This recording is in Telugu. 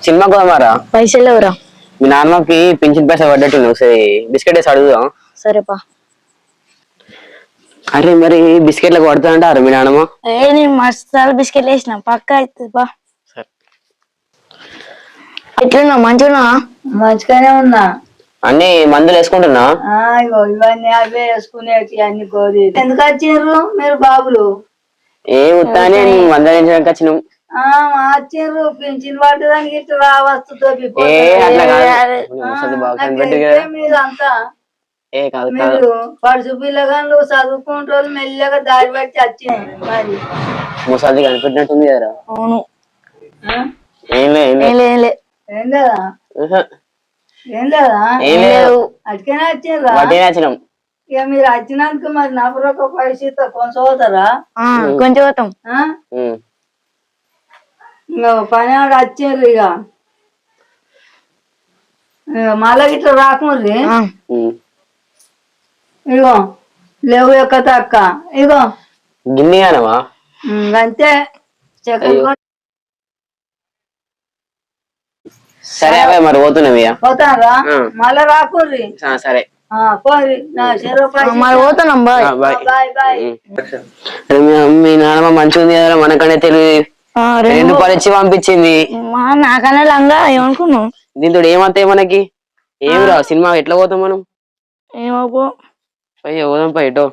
సినిమాకి పోదామారా? పైసలు ఎవరా? మీ నాన్నకి పింఛన్ పైసలు పడ్డట్టు ఒకసారి బిస్కెట్ వేసి అడుగుదాం. సరేపా. అరే మరి బిస్కెట్లకు పడుతుందంటారు మీ నాన్నమ్మ? నేను మస్తు బిస్కెట్లు వేసిన పక్క అవుతుంది బా. ఎట్లున్నా? మంచిగా మంచిగానే ఉన్నా. అన్ని మందులు వేసుకుంటున్నా. ఇవన్నీ అవే వేసుకునేవి అన్ని గోళీ. ఎందుకు వచ్చిర్రు మీరు బాబులు? ఏ ఉత్తానే మందలించడానికి వచ్చినాం. వచ్చిర్రు పింఛన్ పడ్డదానికి ఇట్లా రావస్తుతో మీరంతా మీరు పడుచు పిల్లగాళ్ళు చదువుకుంటోళ్ళు మెల్లగా దారి బట్టి వచ్చినాయి. మరి ముసలి కనిపెట్టినట్టుంది కదా. అవును. ఏం లేదా? ఏం లేదా? అటుకనే వచ్చిర్రా? వచ్చినాం. ఇక మీరు వచ్చినందుకు మరి నవ్వురొక పరిస్థితి కొంచెం అవుతారా? కొంచెం అవుతాం. పని ఆడ వచ్చిర్రు ఇక మళ్ళా ఇట్లా రాకముంది. ఇగో లేవు యొక్క తక్క ఇగో గిన్నె కానవా? అంతే. సరే అవే మరి పోతున్నాం. పోతారా? మళ్ళా రాకుర్రి. సరే పోరి. పోతున్నాం. Bye bye bye. మీ నాన్నమ్మ మంచిగా ఉంది కదా, మనకనే తెలివి 2 రూపాయలు ఇచ్చి పంపించింది. నాకన్నా లంగా ఏమనుకున్నావు? దీంతో ఏమంతాయి మనకి? ఏం రా సినిమా ఎట్లా పోతాం మనం? ఏమో పో. పోదాం ఎటో.